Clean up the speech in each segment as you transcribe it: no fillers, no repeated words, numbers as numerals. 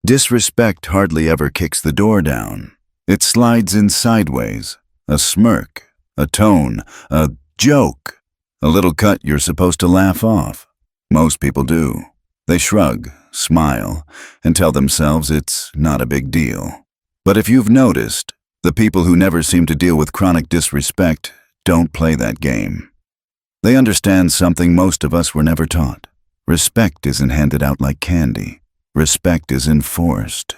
Disrespect hardly ever kicks the door down. It slides in sideways. A smirk, a tone, a joke. A little cut you're supposed to laugh off. Most people do. They shrug, smile, and tell themselves it's not a big deal. But if you've noticed, the people who never seem to deal with chronic disrespect don't play that game. They understand something most of us were never taught. Respect isn't handed out like candy. Respect is enforced.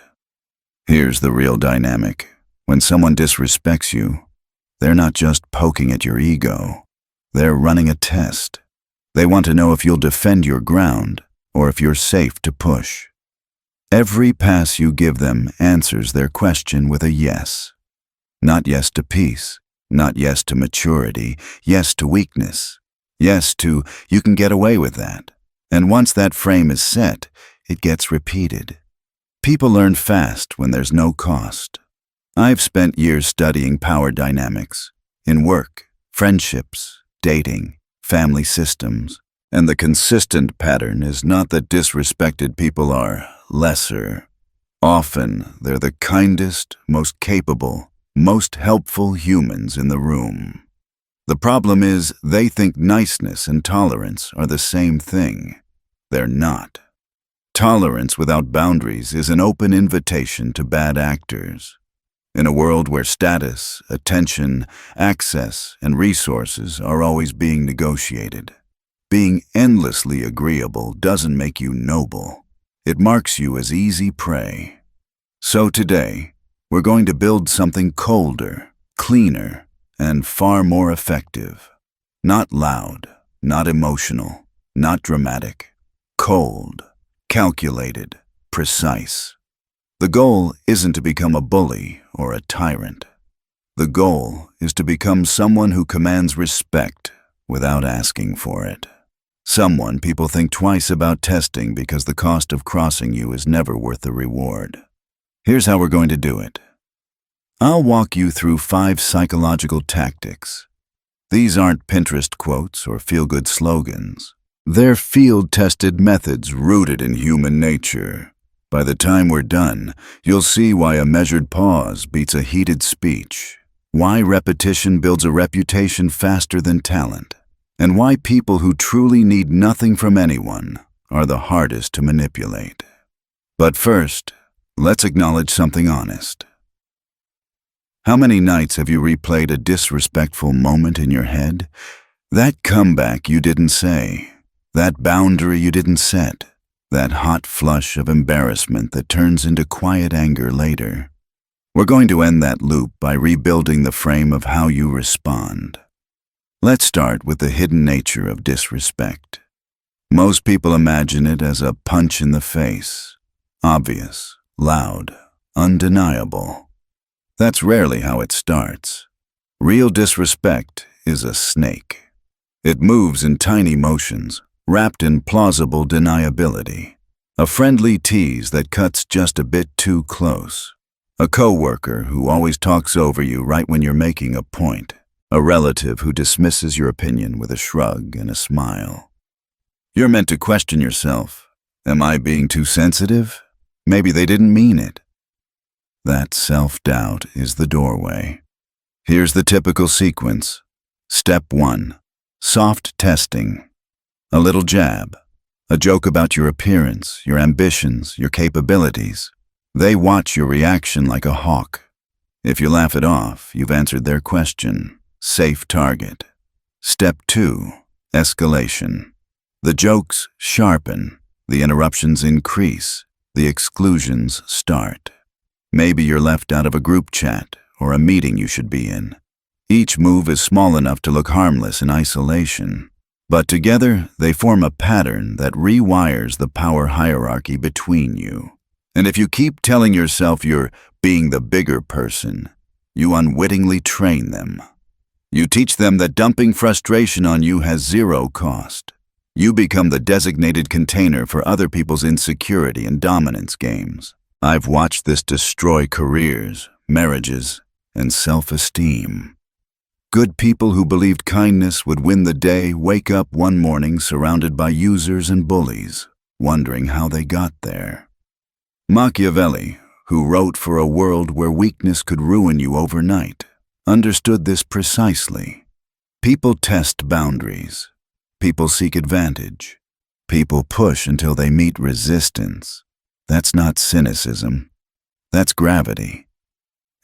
Here's the real dynamic. When someone disrespects you, they're not just poking at your ego. They're running a test. They want to know if you'll defend your ground or if you're safe to push. Every pass you give them answers their question with a yes. Not yes to peace, not yes to maturity, yes to weakness. Yes to, you can get away with that. And once that frame is set, it gets repeated. People learn fast when there's no cost. I've spent years studying power dynamics in work, friendships, dating, family systems, and the consistent pattern is not that disrespected people are lesser. Often, they're the kindest, most capable, most helpful humans in the room. The problem is they think niceness and tolerance are the same thing. They're not. Tolerance without boundaries is an open invitation to bad actors. In a world where status, attention, access, and resources are always being negotiated, being endlessly agreeable doesn't make you noble. It marks you as easy prey. So today, we're going to build something colder, cleaner, and far more effective. Not loud, not emotional, not dramatic. Cold, calculated, precise. The goal isn't to become a bully or a tyrant. The goal is to become someone who commands respect without asking for it. Someone people think twice about testing because the cost of crossing you is never worth the reward. Here's how we're going to do it. I'll walk you through 5 psychological tactics. These aren't Pinterest quotes or feel-good slogans. They're field-tested methods rooted in human nature. By the time we're done, you'll see why a measured pause beats a heated speech, why repetition builds a reputation faster than talent, and why people who truly need nothing from anyone are the hardest to manipulate. But first, let's acknowledge something honest. How many nights have you replayed a disrespectful moment in your head? That comeback you didn't say, that boundary you didn't set, that hot flush of embarrassment that turns into quiet anger later. We're going to end that loop by rebuilding the frame of how you respond. Let's start with the hidden nature of disrespect. Most people imagine it as a punch in the face, obvious, loud, undeniable. That's rarely how it starts. Real disrespect is a snake. It moves in tiny motions, wrapped in plausible deniability. A friendly tease that cuts just a bit too close. A coworker who always talks over you right when you're making a point. A relative who dismisses your opinion with a shrug and a smile. You're meant to question yourself. Am I being too sensitive? Maybe they didn't mean it. That self-doubt is the doorway. Here's the typical sequence. Step 1. Soft testing. A little jab. A joke about your appearance, your ambitions, your capabilities. They watch your reaction like a hawk. If you laugh it off, you've answered their question. Safe target. Step 2. Escalation. The jokes sharpen. The interruptions increase. The exclusions start. Maybe you're left out of a group chat or a meeting you should be in. Each move is small enough to look harmless in isolation, but together they form a pattern that rewires the power hierarchy between you. And if you keep telling yourself you're being the bigger person, you unwittingly train them. You teach them that dumping frustration on you has zero cost. You become the designated container for other people's insecurity and dominance games. I've watched this destroy careers, marriages, and self-esteem. Good people who believed kindness would win the day wake up one morning surrounded by users and bullies, wondering how they got there. Machiavelli, who wrote for a world where weakness could ruin you overnight, understood this precisely. People test boundaries. People seek advantage. People push until they meet resistance. That's not cynicism. That's gravity.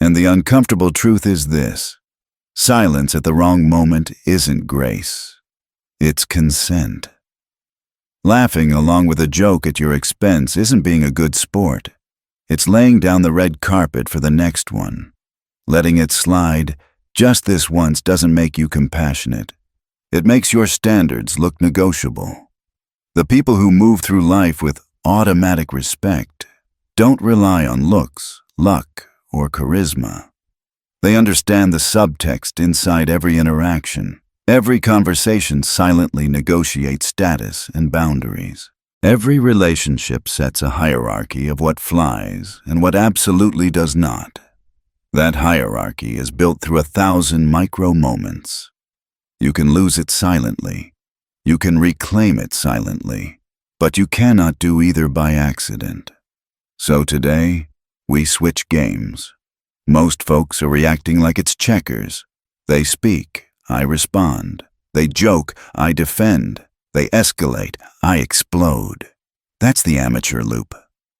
And the uncomfortable truth is this: silence at the wrong moment isn't grace. It's consent. Laughing along with a joke at your expense isn't being a good sport. It's laying down the red carpet for the next one. Letting it slide just this once doesn't make you compassionate. It makes your standards look negotiable. The people who move through life with automatic respect don't rely on looks, luck, or charisma. They understand the subtext inside every interaction. Every conversation silently negotiates status and boundaries. Every relationship sets a hierarchy of what flies and what absolutely does not. That hierarchy is built through 1,000 micro moments. You can lose it silently. You can reclaim it silently. But you cannot do either by accident. So today, we switch games. Most folks are reacting like it's checkers. They speak, I respond. They joke, I defend. They escalate, I explode. That's the amateur loop.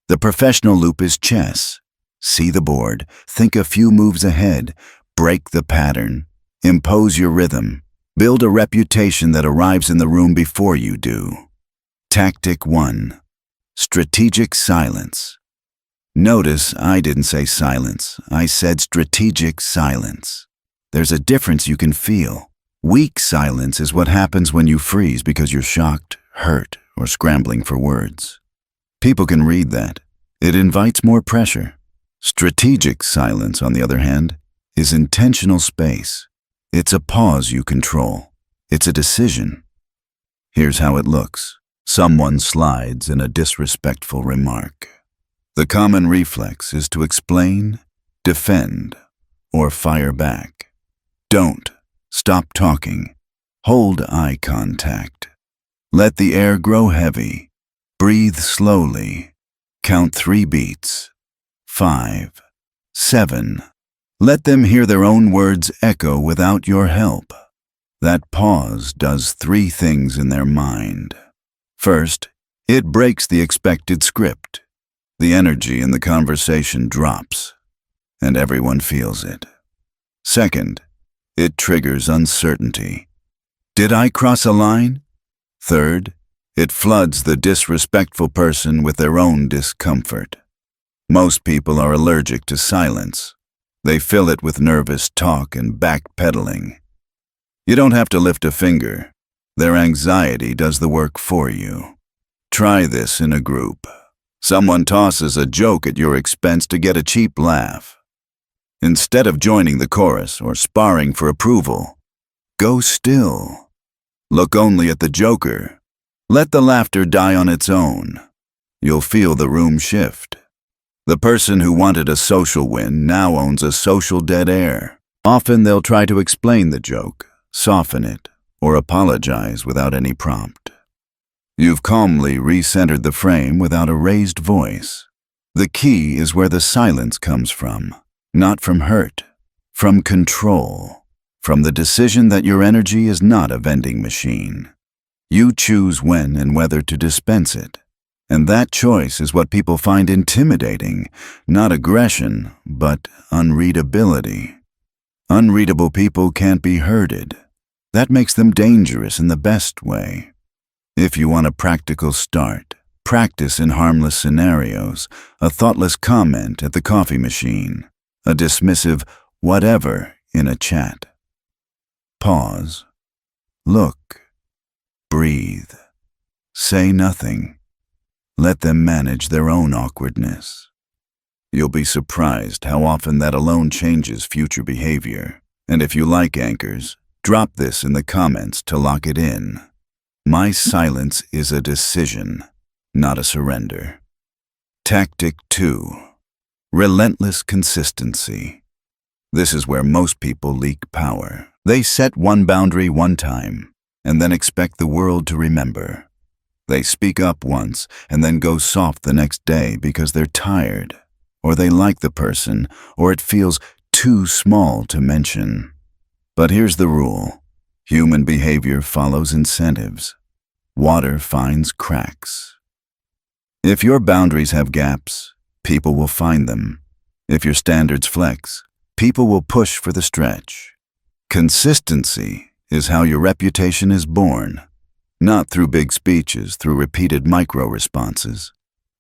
The professional loop is chess. See the board, think a few moves ahead, break the pattern, impose your rhythm, build a reputation that arrives in the room before you do. Tactic 1. Strategic silence. Notice I didn't say silence, I said strategic silence. There's a difference you can feel. Weak silence is what happens when you freeze because you're shocked, hurt, or scrambling for words. People can read that. It invites more pressure. Strategic silence, on the other hand, is intentional space. It's a pause you control. It's a decision. Here's how it looks. Someone slides in a disrespectful remark. The common reflex is to explain, defend, or fire back. Don't. Stop talking. Hold eye contact. Let the air grow heavy. Breathe slowly. Count 3 beats. 5, 7. Let them hear their own words echo without your help. That pause does 3 things in their mind. First, it breaks the expected script. The energy in the conversation drops, and everyone feels it. Second, it triggers uncertainty. Did I cross a line? Third, it floods the disrespectful person with their own discomfort. Most people are allergic to silence. They fill it with nervous talk and backpedaling. You don't have to lift a finger. Their anxiety does the work for you. Try this in a group. Someone tosses a joke at your expense to get a cheap laugh. Instead of joining the chorus or sparring for approval, go still. Look only at the joker. Let the laughter die on its own. You'll feel the room shift. The person who wanted a social win now owns a social dead air. Often they'll try to explain the joke, soften it, or apologize without any prompt. You've calmly recentered the frame without a raised voice. The key is where the silence comes from, not from hurt, from control, from the decision that your energy is not a vending machine. You choose when and whether to dispense it. And that choice is what people find intimidating, not aggression, but unreadability. Unreadable people can't be herded. That makes them dangerous in the best way. If you want a practical start, practice in harmless scenarios, a thoughtless comment at the coffee machine, a dismissive whatever in a chat. Pause. Look. Breathe. Say nothing. Let them manage their own awkwardness. You'll be surprised how often that alone changes future behavior. And if you like anchors, drop this in the comments to lock it in. My silence is a decision, not a surrender. Tactic 2. Relentless consistency. This is where most people leak power. They set one boundary one time, and then expect the world to remember. They speak up once and then go soft the next day because they're tired, or they like the person, or it feels too small to mention. But here's the rule. Human behavior follows incentives. Water finds cracks. If your boundaries have gaps, people will find them. If your standards flex, people will push for the stretch. Consistency is how your reputation is born. Not through big speeches, through repeated micro-responses.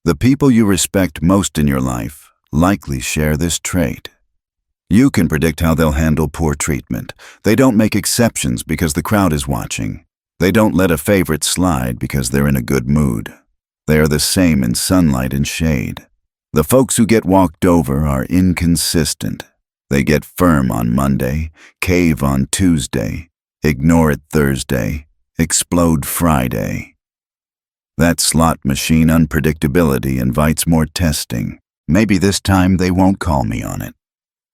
The people you respect most in your life likely share this trait. You can predict how they'll handle poor treatment. They don't make exceptions because the crowd is watching. They don't let a favorite slide because they're in a good mood. They are the same in sunlight and shade. The folks who get walked over are inconsistent. They get firm on Monday, cave on Tuesday, ignore it Thursday, explode Friday. That slot machine unpredictability invites more testing. Maybe this time they won't call me on it.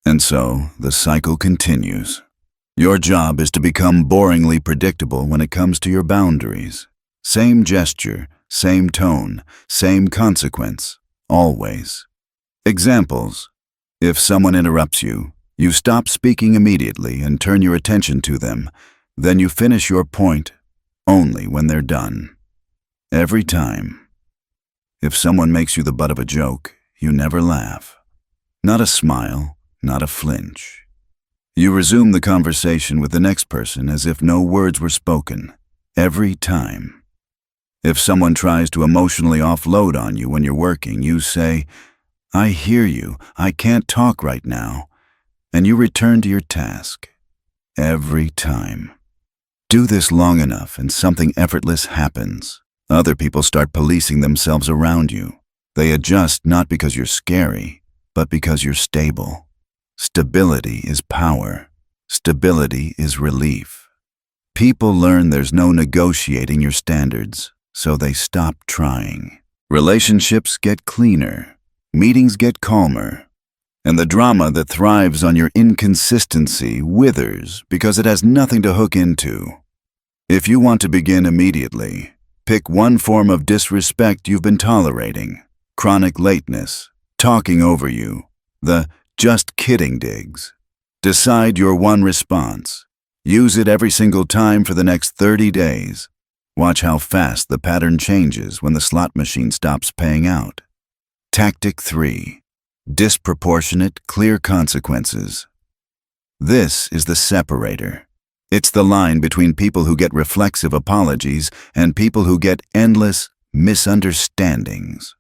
And so, the cycle continues. Your job is to become boringly predictable when it comes to your boundaries. Same gesture, same tone, same consequence, always. Examples. If someone interrupts you, you stop speaking immediately and turn your attention to them. Then you finish your point only when they're done. Every time. If someone makes you the butt of a joke, you never laugh. Not a smile, not a flinch. You resume the conversation with the next person as if no words were spoken. Every time. If someone tries to emotionally offload on you when you're working, you say, "I hear you, I can't talk right now," and you return to your task. Every time. Do this long enough and something effortless happens. Other people start policing themselves around you. They adjust not because you're scary, but because you're stable. Stability is power. Stability is relief. People learn there's no negotiating your standards, so they stop trying. Relationships get cleaner. Meetings get calmer. And the drama that thrives on your inconsistency withers because it has nothing to hook into. If you want to begin immediately, pick one form of disrespect you've been tolerating. Chronic lateness, talking over you, the "just kidding" digs. Decide your one response. Use it every single time for the next 30 days. Watch how fast the pattern changes when the slot machine stops paying out. Tactic 3. Disproportionate, clear consequences. This is the separator. It's the line between people who get reflexive apologies and people who get endless misunderstandings.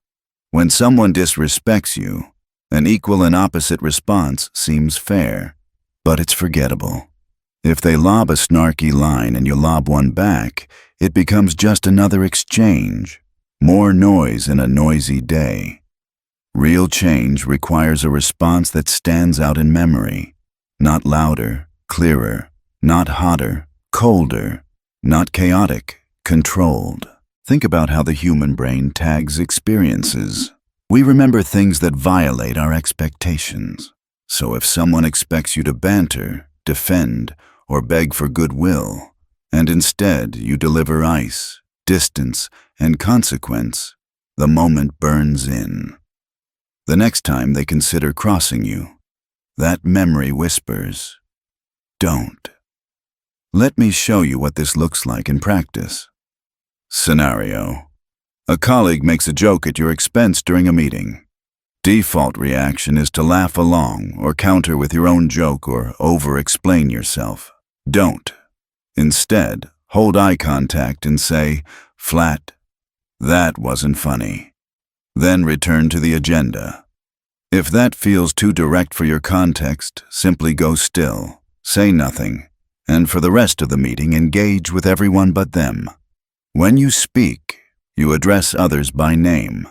When someone disrespects you, an equal and opposite response seems fair, but it's forgettable. If they lob a snarky line and you lob one back, it becomes just another exchange. More noise in a noisy day. Real change requires a response that stands out in memory. Not louder, clearer, not hotter, colder, not chaotic, controlled. Think about how the human brain tags experiences. We remember things that violate our expectations. So if someone expects you to banter, defend, or beg for goodwill, and instead you deliver ice, distance, and consequence, the moment burns in. The next time they consider crossing you, that memory whispers, "Don't." Let me show you what this looks like in practice. Scenario. A colleague makes a joke at your expense during a meeting. Default reaction is to laugh along or counter with your own joke or over-explain yourself. Don't. Instead, hold eye contact and say, flat, "That wasn't funny." Then return to the agenda. If that feels too direct for your context, simply go still, say nothing, and for the rest of the meeting engage with everyone but them. When you speak, you address others by name.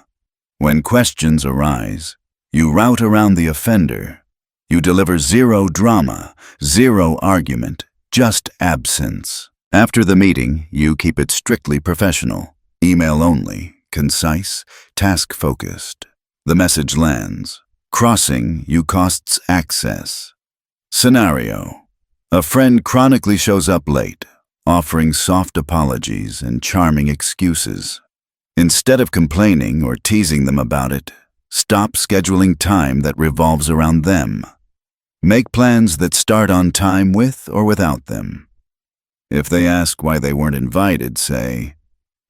When questions arise, you route around the offender. You deliver zero drama, zero argument, just absence. After the meeting, you keep it strictly professional, email only, concise, task-focused. The message lands. Crossing you costs access. Scenario. A friend chronically shows up late, offering soft apologies and charming excuses. Instead of complaining or teasing them about it, stop scheduling time that revolves around them. Make plans that start on time with or without them. If they ask why they weren't invited, say,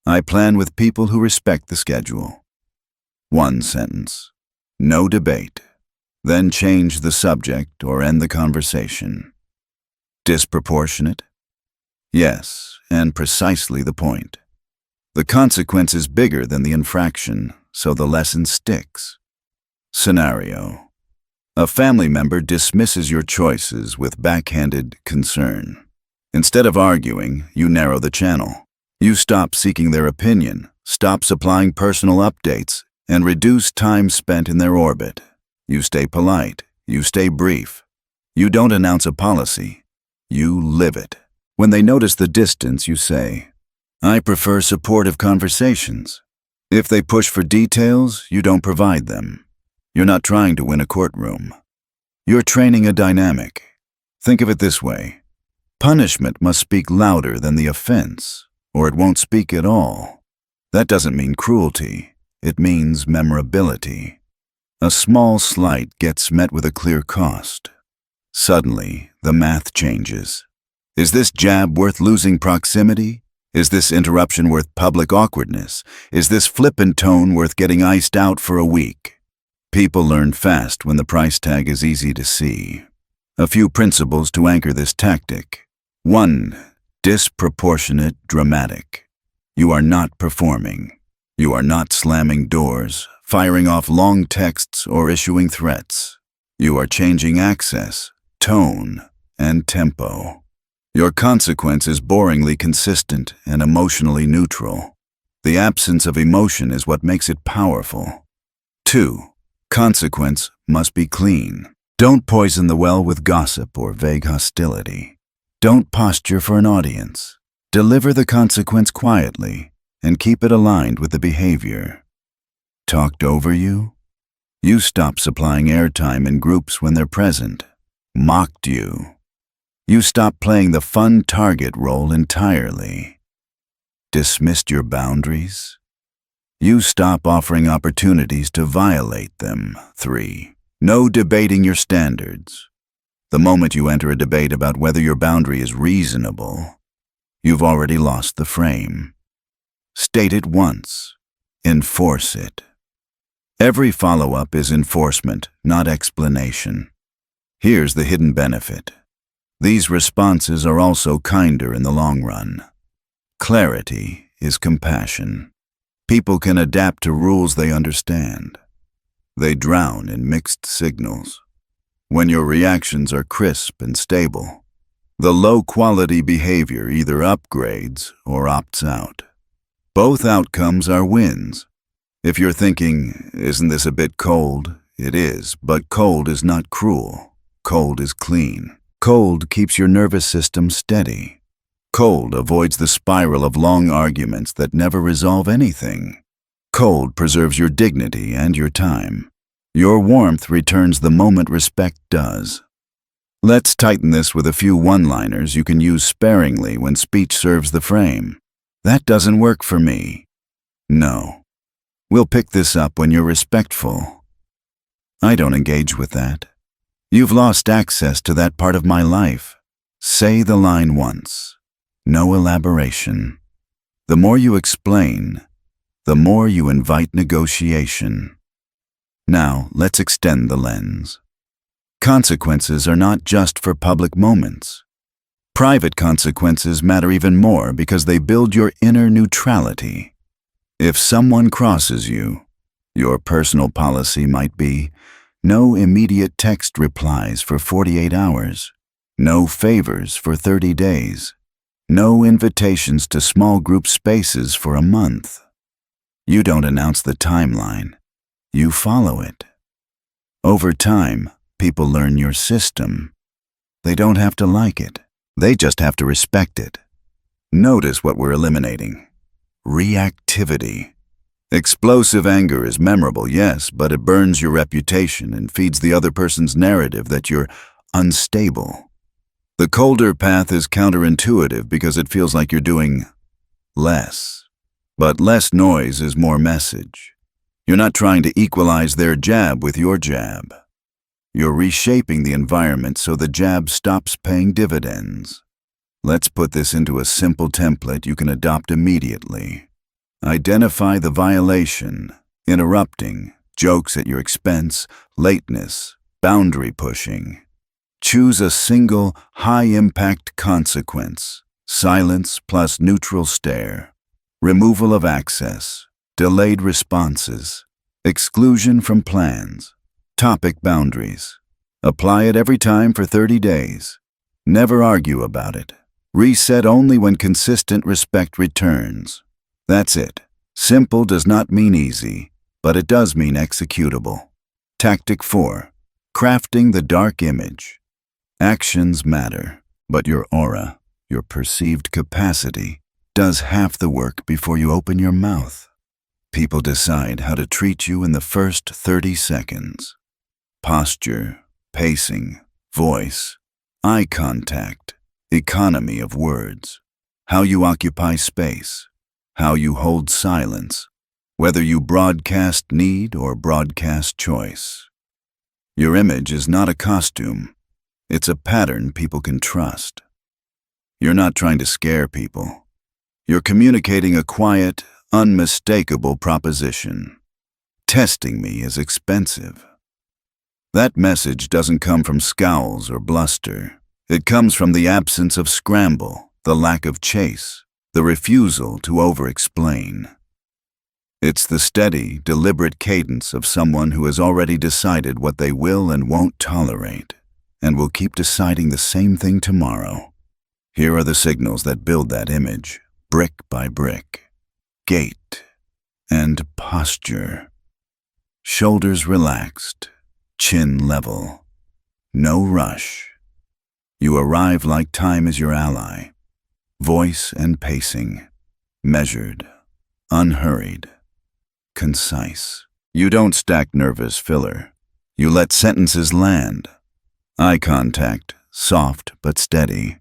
"I plan with people who respect the schedule." One sentence. No debate. Then change the subject or end the conversation. Disproportionate? Yes, and precisely the point. The consequence is bigger than the infraction, so the lesson sticks. Scenario. A family member dismisses your choices with backhanded concern. Instead of arguing, you narrow the channel. You stop seeking their opinion, stop supplying personal updates, and reduce time spent in their orbit. You stay polite. You stay brief. You don't announce a policy. You live it. When they notice the distance, you say, "I prefer supportive conversations." If they push for details, you don't provide them. You're not trying to win a courtroom. You're training a dynamic. Think of it this way. Punishment must speak louder than the offense, or it won't speak at all. That doesn't mean cruelty. It means memorability. A small slight gets met with a clear cost. Suddenly, the math changes. Is this jab worth losing proximity? Is this interruption worth public awkwardness? Is this flippant tone worth getting iced out for a week? People learn fast when the price tag is easy to see. A few principles to anchor this tactic. 1. Disproportionate dramatic. You are not performing. You are not slamming doors, firing off long texts, or issuing threats. You are changing access, tone, and tempo. Your consequence is boringly consistent and emotionally neutral. The absence of emotion is what makes it powerful. 2. Consequence must be clean. Don't poison the well with gossip or vague hostility. Don't posture for an audience. Deliver the consequence quietly and keep it aligned with the behavior. Talked over you? You stop supplying airtime in groups when they're present. Mocked you? You stop playing the fun target role entirely. Dismissed your boundaries? You stop offering opportunities to violate them. 3. No debating your standards. The moment you enter a debate about whether your boundary is reasonable, you've already lost the frame. State it once. Enforce it. Every follow-up is enforcement, not explanation. Here's the hidden benefit. These responses are also kinder in the long run. Clarity is compassion. People can adapt to rules they understand. They drown in mixed signals. When your reactions are crisp and stable, the low-quality behavior either upgrades or opts out. Both outcomes are wins. If you're thinking, "Isn't this a bit cold?" It is, but cold is not cruel. Cold is clean. Cold keeps your nervous system steady. Cold avoids the spiral of long arguments that never resolve anything. Cold preserves your dignity and your time. Your warmth returns the moment respect does. Let's tighten this with a few one-liners you can use sparingly when speech serves the frame. "That doesn't work for me." No. "We'll pick this up when you're respectful." "I don't engage with that." "You've lost access to that part of my life." Say the line once. No elaboration. The more you explain, the more you invite negotiation. Now, let's extend the lens. Consequences are not just for public moments. Private consequences matter even more because they build your inner neutrality. If someone crosses you, your personal policy might be no immediate text replies for 48 hours, no favors for 30 days, no invitations to small group spaces for a month. You don't announce the timeline. You follow it. Over time, people learn your system. They don't have to like it. They just have to respect it. Notice what we're eliminating. Reactivity. Explosive anger is memorable, yes, but it burns your reputation and feeds the other person's narrative that you're unstable. The colder path is counterintuitive because it feels like you're doing less. But less noise is more message. You're not trying to equalize their jab with your jab. You're reshaping the environment so the jab stops paying dividends. Let's put this into a simple template you can adopt immediately. Identify the violation, interrupting, jokes at your expense, lateness, boundary pushing. Choose a single, high-impact consequence. Silence plus neutral stare. Removal of access. Delayed responses. Exclusion from plans. Topic boundaries. Apply it every time for 30 days. Never argue about it. Reset only when consistent respect returns. That's it. Simple does not mean easy, but it does mean executable. Tactic 4. Crafting the dark image. Actions matter, but your aura, your perceived capacity, does half the work before you open your mouth. People decide how to treat you in the first 30 seconds. Posture, pacing, voice, eye contact, economy of words, how you occupy space, how you hold silence, whether you broadcast need or broadcast choice. Your image is not a costume. It's a pattern people can trust. You're not trying to scare people. You're communicating a quiet, unmistakable proposition. Testing me is expensive. That message doesn't come from scowls or bluster. It comes from the absence of scramble, the lack of chase, the refusal to over-explain. It's the steady, deliberate cadence of someone who has already decided what they will and won't tolerate, and will keep deciding the same thing tomorrow. Here are the signals that build that image, brick by brick. Gait and posture. Shoulders relaxed, chin level. No rush. You arrive like time is your ally. Voice and pacing. Measured, unhurried, concise. You don't stack nervous filler. You let sentences land. Eye contact, soft but steady.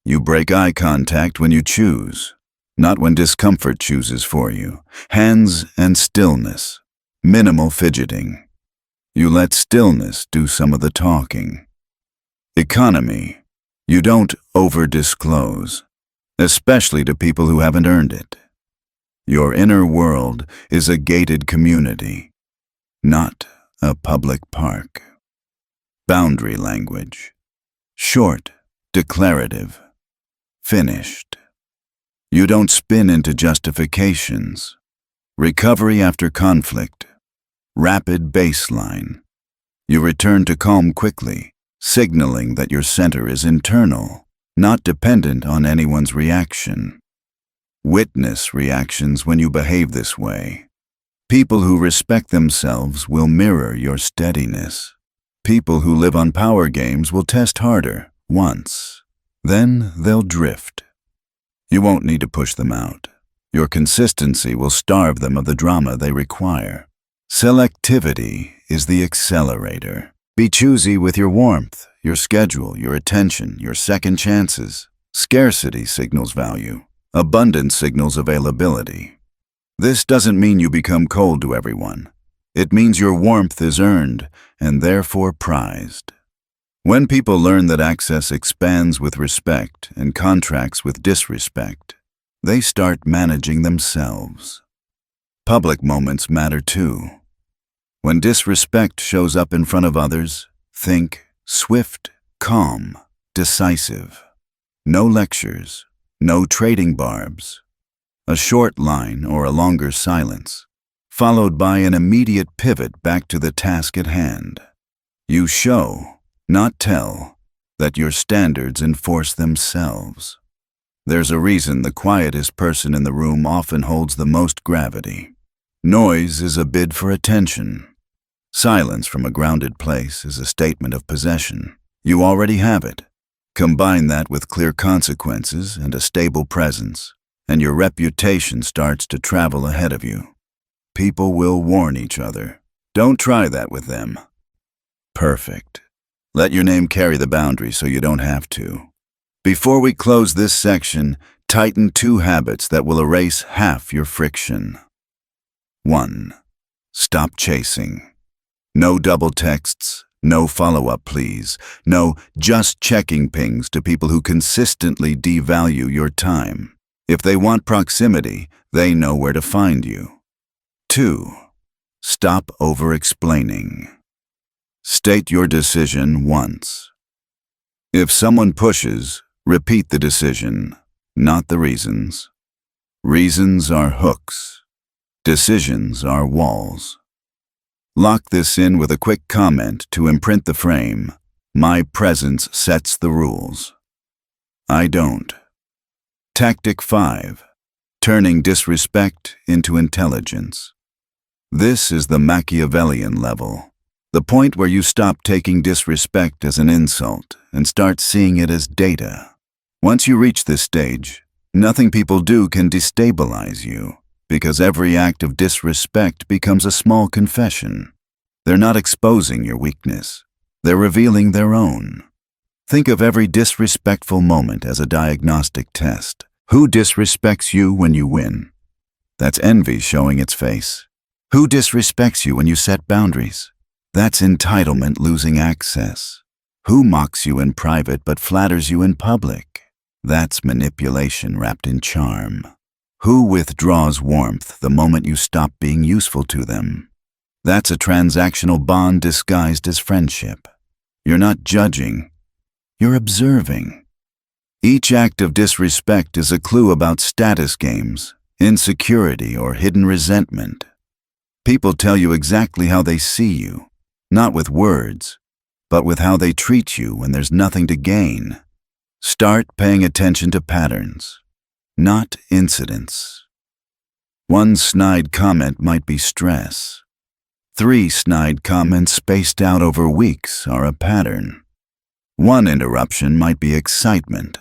You break eye contact when you choose, not when discomfort chooses for you. Hands and stillness. Minimal fidgeting. You let stillness do some of the talking. Economy. You don't over-disclose, especially to people who haven't earned it. Your inner world is a gated community, not a public park. Boundary language. Short, declarative, finished. You don't spin into justifications. Recovery after conflict. Rapid baseline. You return to calm quickly, signaling that your center is internal, not dependent on anyone's reaction. Witness reactions when you behave this way. People who respect themselves will mirror your steadiness. People who live on power games will test harder once. Then they'll drift. You won't need to push them out. Your consistency will starve them of the drama they require. Selectivity is the accelerator. Be choosy with your warmth, your schedule, your attention, your second chances. Scarcity signals value. Abundance signals availability. This doesn't mean you become cold to everyone. It means your warmth is earned and therefore prized. When people learn that access expands with respect and contracts with disrespect, they start managing themselves. Public moments matter too. When disrespect shows up in front of others, think swift, calm, decisive. No lectures, no trading barbs. A short line or a longer silence, followed by an immediate pivot back to the task at hand. You show, not tell, that your standards enforce themselves. There's a reason the quietest person in the room often holds the most gravity. Noise is a bid for attention. Silence from a grounded place is a statement of possession. You already have it. Combine that with clear consequences and a stable presence, and your reputation starts to travel ahead of you. People will warn each other. Don't try that with them. Perfect. Let your name carry the boundary so you don't have to. Before we close this section, Tighten 2 habits that will erase half your friction. 1. Stop chasing. No double texts, no follow-up please, no just checking pings to people who consistently devalue your time. If they want proximity, they know where to find you. 2. Stop over-explaining. State your decision once. If someone pushes, repeat the decision, not the reasons. Reasons are hooks. Decisions are walls. Lock this in with a quick comment to imprint the frame. My presence sets the rules. I don't. Tactic 5. Turning disrespect into intelligence. This is the Machiavellian level. The point where you stop taking disrespect as an insult and start seeing it as data. Once you reach this stage, nothing people do can destabilize you, because every act of disrespect becomes a small confession. They're not exposing your weakness. They're revealing their own. Think of every disrespectful moment as a diagnostic test. Who disrespects you when you win? That's envy showing its face. Who disrespects you when you set boundaries? That's entitlement losing access. Who mocks you in private but flatters you in public? That's manipulation wrapped in charm. Who withdraws warmth the moment you stop being useful to them? That's a transactional bond disguised as friendship. You're not judging, you're observing. Each act of disrespect is a clue about status games, insecurity, or hidden resentment. People tell you exactly how they see you, not with words, but with how they treat you when there's nothing to gain. Start paying attention to patterns, not incidents. 1 snide comment might be stress. 3 snide comments spaced out over weeks are a pattern. 1 interruption might be excitement.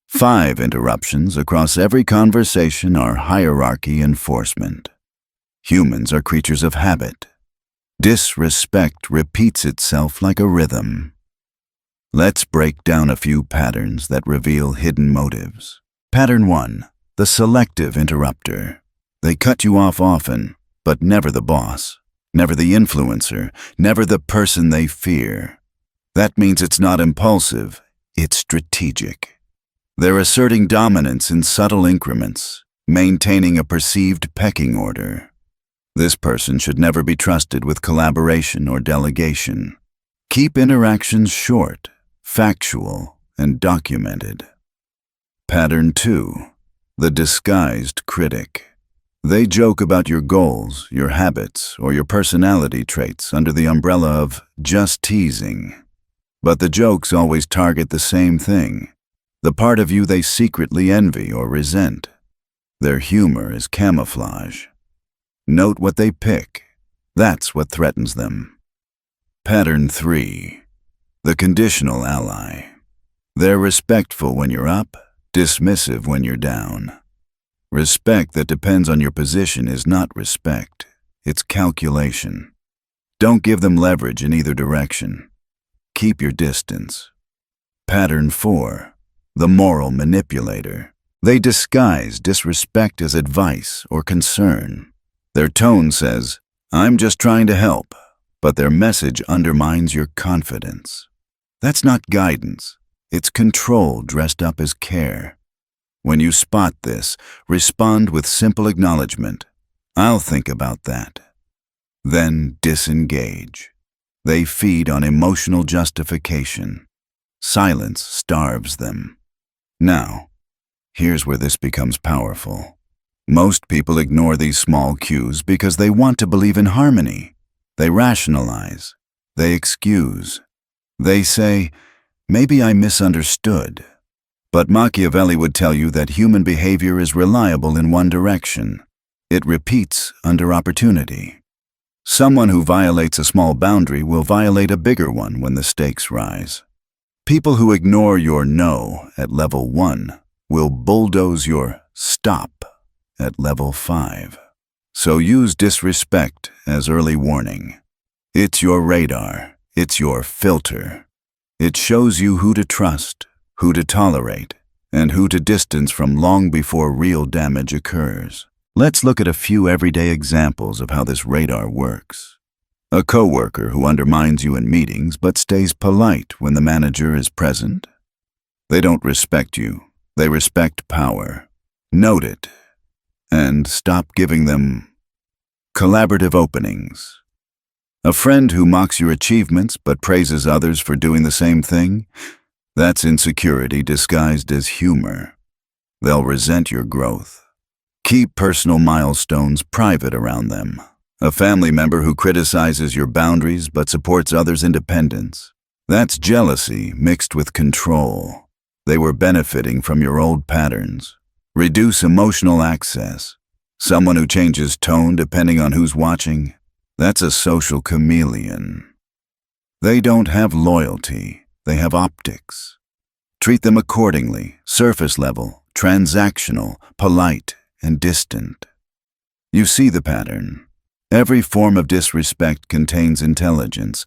5 interruptions across every conversation are hierarchy enforcement. Humans are creatures of habit. Disrespect repeats itself like a rhythm. Let's break down a few patterns that reveal hidden motives. Pattern 1. The selective interrupter. They cut you off often, but never the boss, never the influencer, never the person they fear. That means it's not impulsive, it's strategic. They're asserting dominance in subtle increments, maintaining a perceived pecking order. This person should never be trusted with collaboration or delegation. Keep interactions short, factual, and documented. Pattern 2. The disguised critic. They joke about your goals, your habits, or your personality traits under the umbrella of just teasing. But the jokes always target the same thing, the part of you they secretly envy or resent. Their humor is camouflage. Note what they pick. That's what threatens them. Pattern 3. The conditional ally. They're respectful when you're up, dismissive when you're down. Respect that depends on your position is not respect, it's calculation. Don't give them leverage in either direction. Keep your distance. Pattern 4. The moral manipulator. They disguise disrespect as advice or concern. Their tone says, "I'm just trying to help," but their message undermines your confidence. That's not guidance, it's control dressed up as care. When you spot this, respond with simple acknowledgement. I'll think about that. Then disengage. They feed on emotional justification. Silence starves them. Now, here's where this becomes powerful. Most people ignore these small cues because they want to believe in harmony. They rationalize. They excuse. They say, maybe I misunderstood. But Machiavelli would tell you that human behavior is reliable in one direction. It repeats under opportunity. Someone who violates a small boundary will violate a bigger one when the stakes rise. People who ignore your no at level 1 will bulldoze your stop at level 5. So use disrespect as early warning. It's your radar. It's your filter. It shows you who to trust, who to tolerate, and who to distance from long before real damage occurs. Let's look at a few everyday examples of how this radar works. A coworker who undermines you in meetings but stays polite when the manager is present. They don't respect you. They respect power. Note it, and stop giving them collaborative openings. A friend who mocks your achievements but praises others for doing the same thing, that's insecurity disguised as humor. They'll resent your growth. Keep personal milestones private around them. A family member who criticizes your boundaries but supports others' independence, that's jealousy mixed with control. They were benefiting from your old patterns. Reduce emotional access. Someone who changes tone depending on who's watching, that's a social chameleon. They don't have loyalty, they have optics. Treat them accordingly, surface level, transactional, polite, and distant. You see the pattern. Every form of disrespect contains intelligence.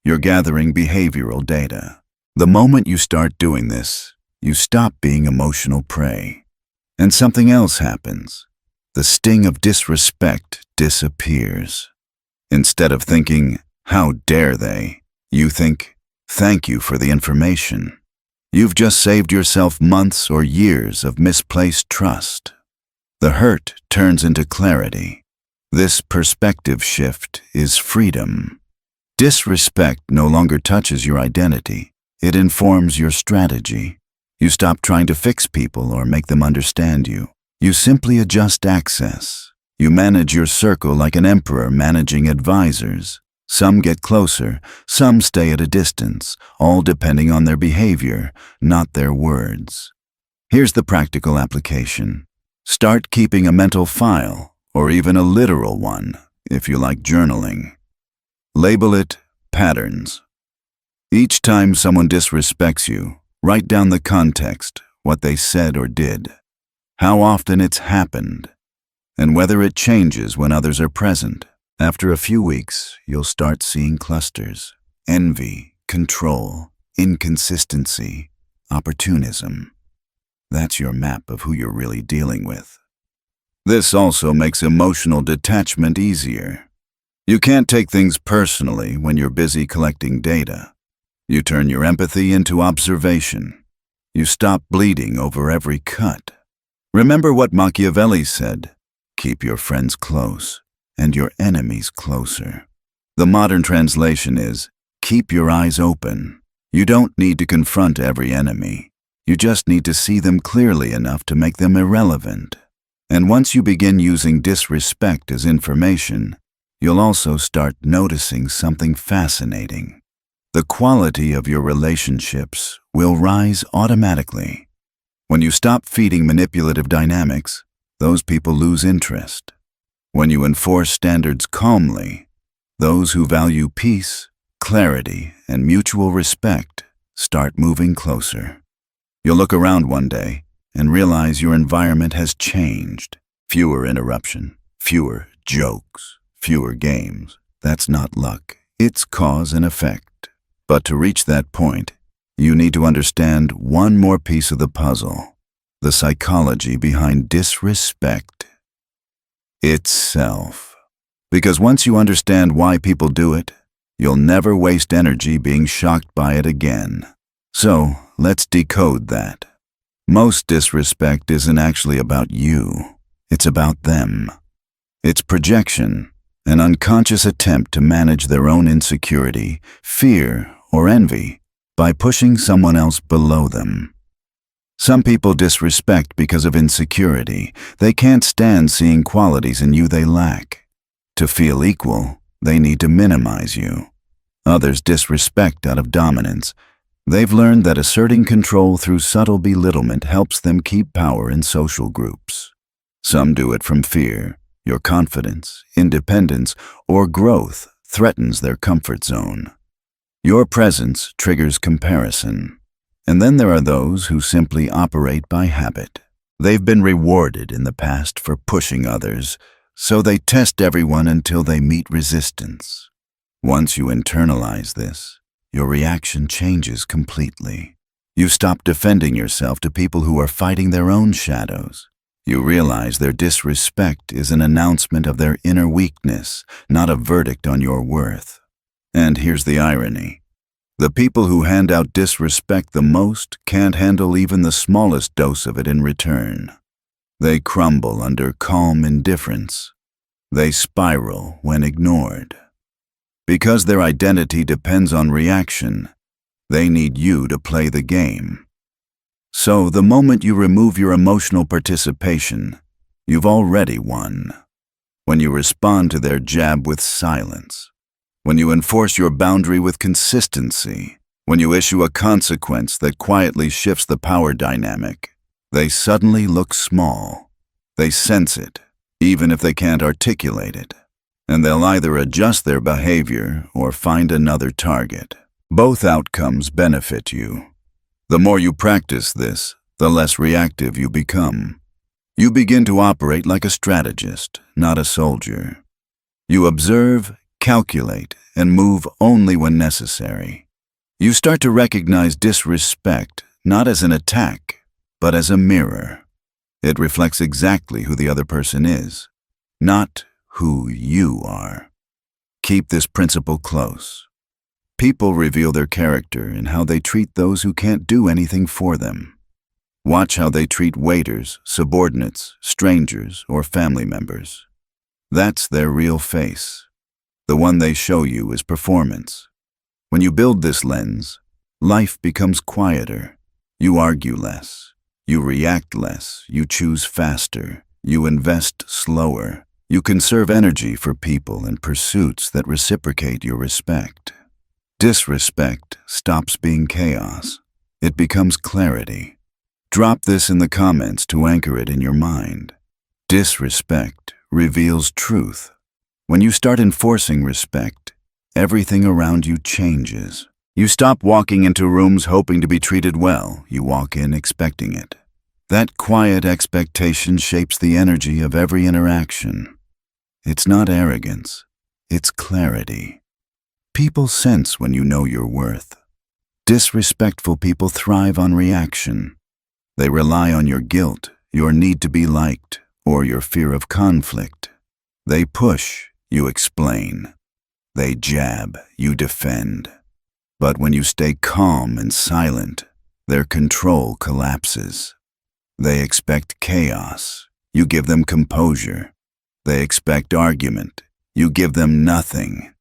You're gathering behavioral data. The moment you start doing this, you stop being emotional prey. And something else happens. The sting of disrespect disappears. Instead of thinking, "How dare they?" you think, "Thank you for the information." You've just saved yourself months or years of misplaced trust. The hurt turns into clarity. This perspective shift is freedom. Disrespect no longer touches your identity. It informs your strategy. You stop trying to fix people or make them understand you. You simply adjust access. You manage your circle like an emperor managing advisors. Some get closer, some stay at a distance, all depending on their behavior, not their words. Here's the practical application. Start keeping a mental file, or even a literal one, if you like journaling. Label it patterns. Each time someone disrespects you, write down the context, what they said or did, how often it's happened, and whether it changes when others are present. After a few weeks, you'll start seeing clusters: envy, control, inconsistency, opportunism. That's your map of who you're really dealing with. This also makes emotional detachment easier. You can't take things personally when you're busy collecting data. You turn your empathy into observation. You stop bleeding over every cut. Remember what Machiavelli said: keep your friends close and your enemies closer. The modern translation is, keep your eyes open. You don't need to confront every enemy. You just need to see them clearly enough to make them irrelevant. And once you begin using disrespect as information, you'll also start noticing something fascinating. The quality of your relationships will rise automatically. When you stop feeding manipulative dynamics, those people lose interest. When you enforce standards calmly, those who value peace, clarity, and mutual respect start moving closer. You'll look around one day and realize your environment has changed. Fewer interruptions, fewer jokes, fewer games. That's not luck. It's cause and effect. But to reach that point, you need to understand one more piece of the puzzle: the psychology behind disrespect itself. Because once you understand why people do it, you'll never waste energy being shocked by it again. So, let's decode that. Most disrespect isn't actually about you. It's about them. It's projection, an unconscious attempt to manage their own insecurity, fear, or envy by pushing someone else below them. Some people disrespect because of insecurity. They can't stand seeing qualities in you they lack. To feel equal, they need to minimize you. Others disrespect out of dominance. They've learned that asserting control through subtle belittlement helps them keep power in social groups. Some do it from fear. Your confidence, independence, or growth threatens their comfort zone. Your presence triggers comparison. And then there are those who simply operate by habit. They've been rewarded in the past for pushing others, so they test everyone until they meet resistance. Once you internalize this, your reaction changes completely. You stop defending yourself to people who are fighting their own shadows. You realize their disrespect is an announcement of their inner weakness, not a verdict on your worth. And here's the irony. The people who hand out disrespect the most can't handle even the smallest dose of it in return. They crumble under calm indifference. They spiral when ignored. Because their identity depends on reaction, they need you to play the game. So the moment you remove your emotional participation, you've already won. When you respond to their jab with silence, when you enforce your boundary with consistency, when you issue a consequence that quietly shifts the power dynamic, they suddenly look small. They sense it, even if they can't articulate it. And they'll either adjust their behavior or find another target. Both outcomes benefit you. The more you practice this, the less reactive you become. You begin to operate like a strategist, not a soldier. You observe, calculate, and move only when necessary. You start to recognize disrespect not as an attack, but as a mirror. It reflects exactly who the other person is, not who you are. Keep this principle close. People reveal their character in how they treat those who can't do anything for them. Watch how they treat waiters, subordinates, strangers, or family members. That's their real face. The one they show you is performance. When you build this lens, life becomes quieter. You argue less. You react less. You choose faster. You invest slower. You conserve energy for people and pursuits that reciprocate your respect. Disrespect stops being chaos. It becomes clarity. Drop this in the comments to anchor it in your mind. Disrespect reveals truth. When you start enforcing respect, everything around you changes. You stop walking into rooms hoping to be treated well. You walk in expecting it. That quiet expectation shapes the energy of every interaction. It's not arrogance. It's clarity. People sense when you know your worth. Disrespectful people thrive on reaction. They rely on your guilt, your need to be liked, or your fear of conflict. They push, you explain. They jab, you defend. But when you stay calm and silent, their control collapses. They expect chaos. You give them composure. They expect argument. You give them nothing.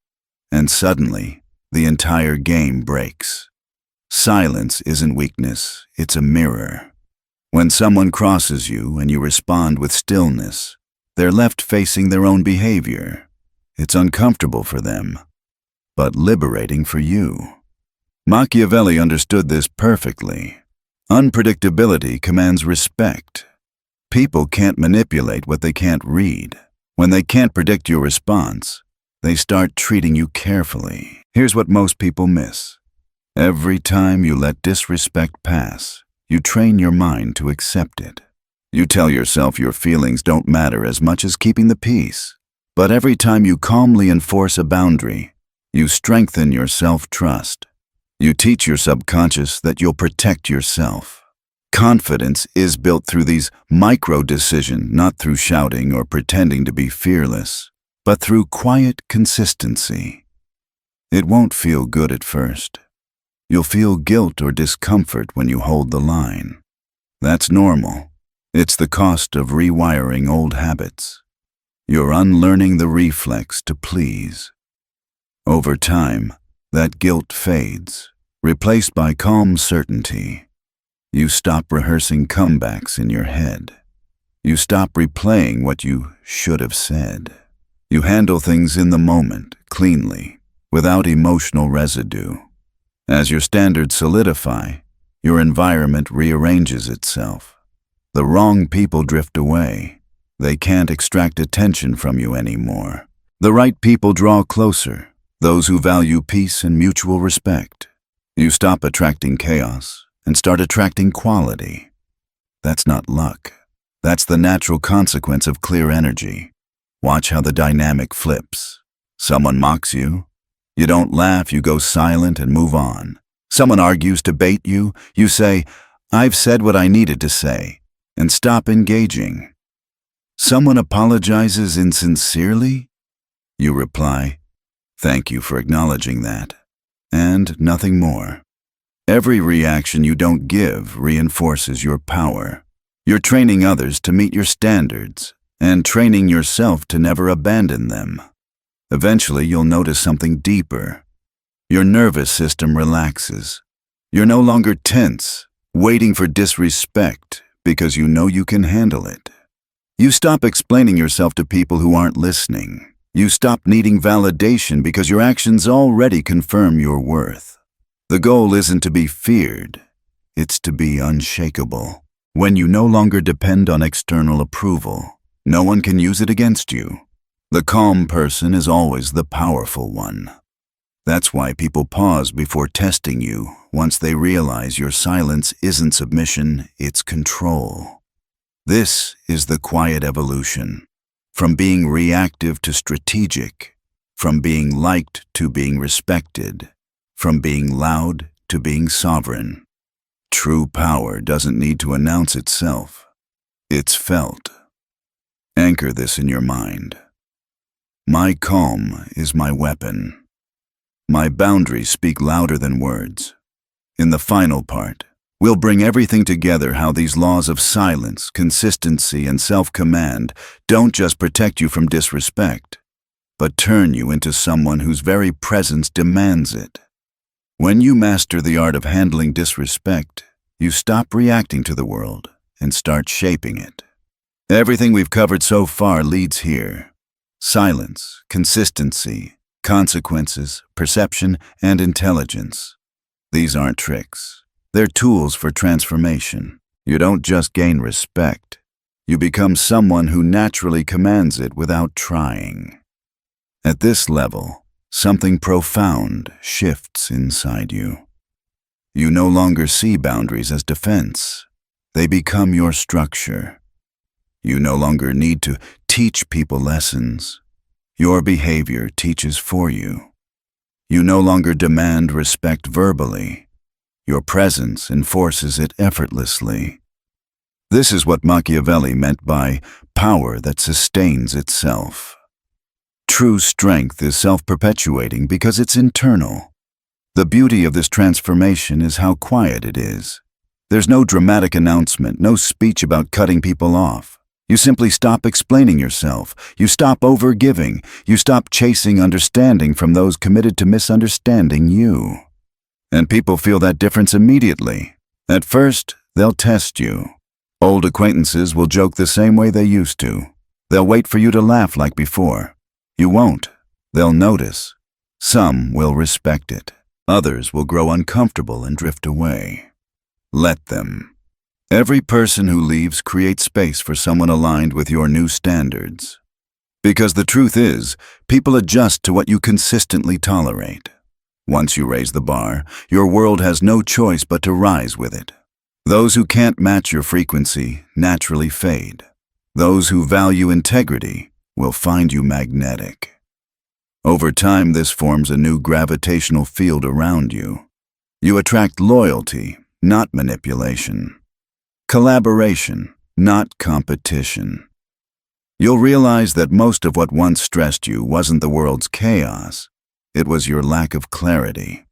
And suddenly, the entire game breaks. Silence isn't weakness, it's a mirror. When someone crosses you and you respond with stillness, they're left facing their own behavior. It's uncomfortable for them, but liberating for you. Machiavelli understood this perfectly. Unpredictability commands respect. People can't manipulate what they can't read. When they can't predict your response, they start treating you carefully. Here's what most people miss. Every time you let disrespect pass, you train your mind to accept it. You tell yourself your feelings don't matter as much as keeping the peace. But every time you calmly enforce a boundary, you strengthen your self-trust. You teach your subconscious that you'll protect yourself. Confidence is built through these micro-decisions, not through shouting or pretending to be fearless, but through quiet consistency. It won't feel good at first. You'll feel guilt or discomfort when you hold the line. That's normal. It's the cost of rewiring old habits. You're unlearning the reflex to please. Over time, that guilt fades, replaced by calm certainty. You stop rehearsing comebacks in your head. You stop replaying what you should have said. You handle things in the moment, cleanly, without emotional residue. As your standards solidify, your environment rearranges itself. The wrong people drift away. They can't extract attention from you anymore. The right people draw closer, those who value peace and mutual respect. You stop attracting chaos and start attracting quality. That's not luck. That's the natural consequence of clear energy. Watch how the dynamic flips. Someone mocks you. You don't laugh, you go silent and move on. Someone argues to bait you, you say, "I've said what I needed to say," and stop engaging. Someone apologizes insincerely, you reply, "Thank you for acknowledging that," and nothing more. Every reaction you don't give reinforces your power. You're training others to meet your standards and training yourself to never abandon them. Eventually, you'll notice something deeper. Your nervous system relaxes. You're no longer tense, waiting for disrespect because you know you can handle it. You stop explaining yourself to people who aren't listening. You stop needing validation because your actions already confirm your worth. The goal isn't to be feared, it's to be unshakable. When you no longer depend on external approval, no one can use it against you. The calm person is always the powerful one. That's why people pause before testing you once they realize your silence isn't submission, it's control. This is the quiet evolution, from being reactive to strategic, from being liked to being respected, from being loud to being sovereign. True power doesn't need to announce itself. It's felt. Anchor this in your mind. My calm is my weapon. My boundaries speak louder than words. In the final part, we'll bring everything together, how these laws of silence, consistency, and self-command don't just protect you from disrespect, but turn you into someone whose very presence demands it. When you master the art of handling disrespect, you stop reacting to the world and start shaping it. Everything we've covered so far leads here. Silence, consistency, consequences, perception, and intelligence. These aren't tricks. They're tools for transformation. You don't just gain respect. You become someone who naturally commands it without trying. At this level, something profound shifts inside you. You no longer see boundaries as defense. They become your structure. You no longer need to teach people lessons. Your behavior teaches for you. You no longer demand respect verbally. Your presence enforces it effortlessly. This is what Machiavelli meant by power that sustains itself. True strength is self-perpetuating because it's internal. The beauty of this transformation is how quiet it is. There's no dramatic announcement, no speech about cutting people off. You simply stop explaining yourself. You stop over-giving. You stop chasing understanding from those committed to misunderstanding you. And people feel that difference immediately. At first, they'll test you. Old acquaintances will joke the same way they used to. They'll wait for you to laugh like before. You won't. They'll notice. Some will respect it. Others will grow uncomfortable and drift away. Let them. Every person who leaves creates space for someone aligned with your new standards. Because the truth is, people adjust to what you consistently tolerate. Once you raise the bar, your world has no choice but to rise with it. Those who can't match your frequency naturally fade. Those who value integrity will find you magnetic. Over time, this forms a new gravitational field around you. You attract loyalty, not manipulation. Collaboration, not competition. You'll realize that most of what once stressed you wasn't the world's chaos. It was your lack of clarity.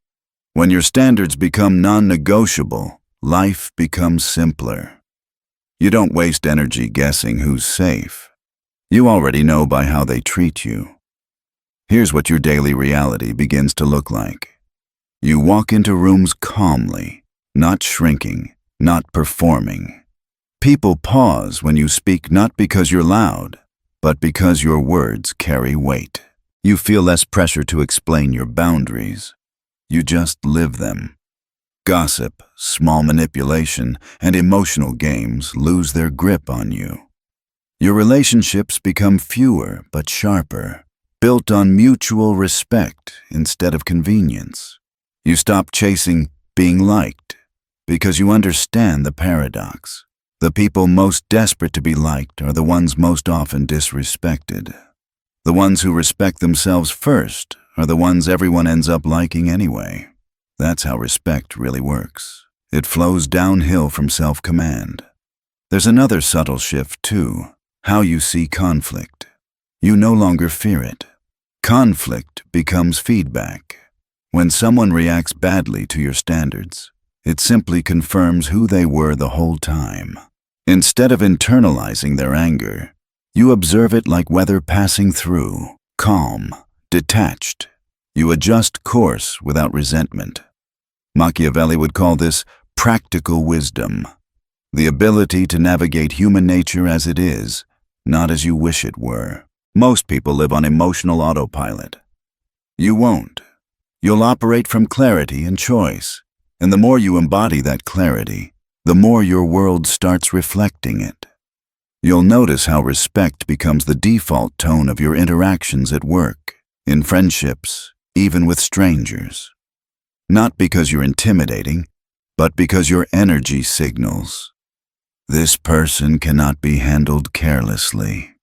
When your standards become non-negotiable, life becomes simpler. You don't waste energy guessing who's safe. You already know by how they treat you. Here's what your daily reality begins to look like. You walk into rooms calmly, not shrinking, not performing. People pause when you speak, not because you're loud, but because your words carry weight. You feel less pressure to explain your boundaries. You just live them. Gossip, small manipulation, and emotional games lose their grip on you. Your relationships become fewer but sharper, built on mutual respect instead of convenience. You stop chasing being liked because you understand the paradox. The people most desperate to be liked are the ones most often disrespected. The ones who respect themselves first are the ones everyone ends up liking anyway. That's how respect really works. It flows downhill from self-command. There's another subtle shift, too. How you see conflict. You no longer fear it. Conflict becomes feedback. When someone reacts badly to your standards, it simply confirms who they were the whole time. Instead of internalizing their anger, you observe it like weather passing through, calm, detached. You adjust course without resentment. Machiavelli would call this practical wisdom, the ability to navigate human nature as it is, not as you wish it were. Most people live on emotional autopilot. You won't. You'll operate from clarity and choice, and the more you embody that clarity, the more your world starts reflecting it. You'll notice how respect becomes the default tone of your interactions at work, in friendships, even with strangers. Not because you're intimidating, but because your energy signals. This person cannot be handled carelessly.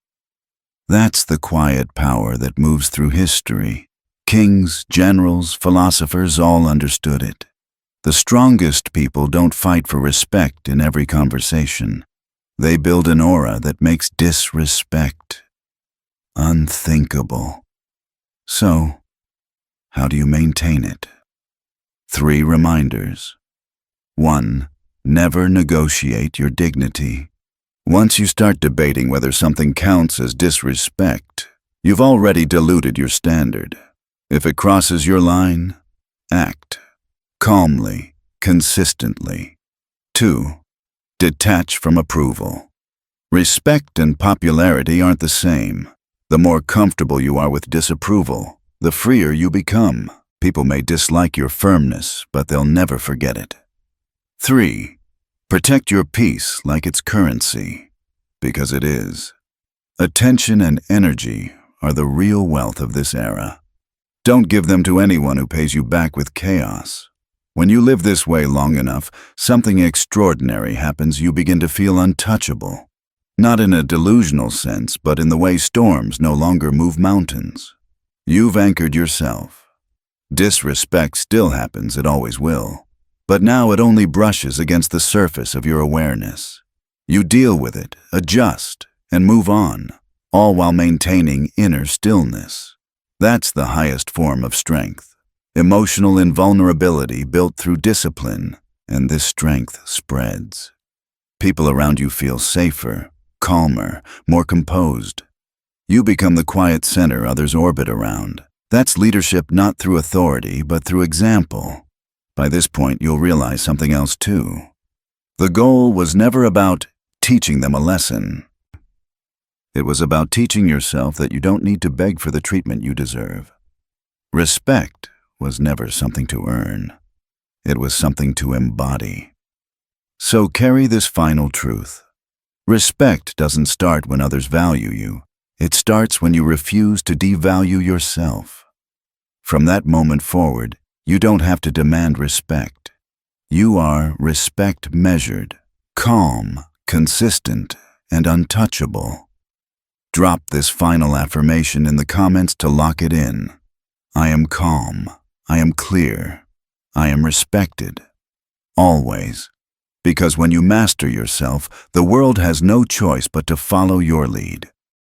That's the quiet power that moves through history. Kings, generals, philosophers all understood it. The strongest people don't fight for respect in every conversation. They build an aura that makes disrespect unthinkable. So, how do you maintain it? 3 reminders. 1. Never negotiate your dignity. Once you start debating whether something counts as disrespect, you've already diluted your standard. If it crosses your line, act calmly, consistently. 2. Detach from approval. Respect and popularity aren't the same. The more comfortable you are with disapproval, the freer you become. People may dislike your firmness, but they'll never forget it. 3. Protect your peace like it's currency, because it is. Attention and energy are the real wealth of this era. Don't give them to anyone who pays you back with chaos. When you live this way long enough, something extraordinary happens. You begin to feel untouchable. Not in a delusional sense, but in the way storms no longer move mountains. You've anchored yourself. Disrespect still happens, it always will. But now it only brushes against the surface of your awareness. You deal with it, adjust, and move on, all while maintaining inner stillness. That's the highest form of strength. Emotional invulnerability built through discipline, and this strength spreads. People around you feel safer, calmer, more composed. You become the quiet center others orbit around. That's leadership not through authority, but through example. By this point, you'll realize something else too. The goal was never about teaching them a lesson. It was about teaching yourself that you don't need to beg for the treatment you deserve. Respect was never something to earn. It was something to embody. So carry this final truth. Respect doesn't start when others value you. It starts when you refuse to devalue yourself. From that moment forward, you don't have to demand respect. You are respect measured, calm, consistent, and untouchable. Drop this final affirmation in the comments to lock it in. I am calm. I am clear. I am respected. Always. Because when you master yourself, the world has no choice but to follow your lead.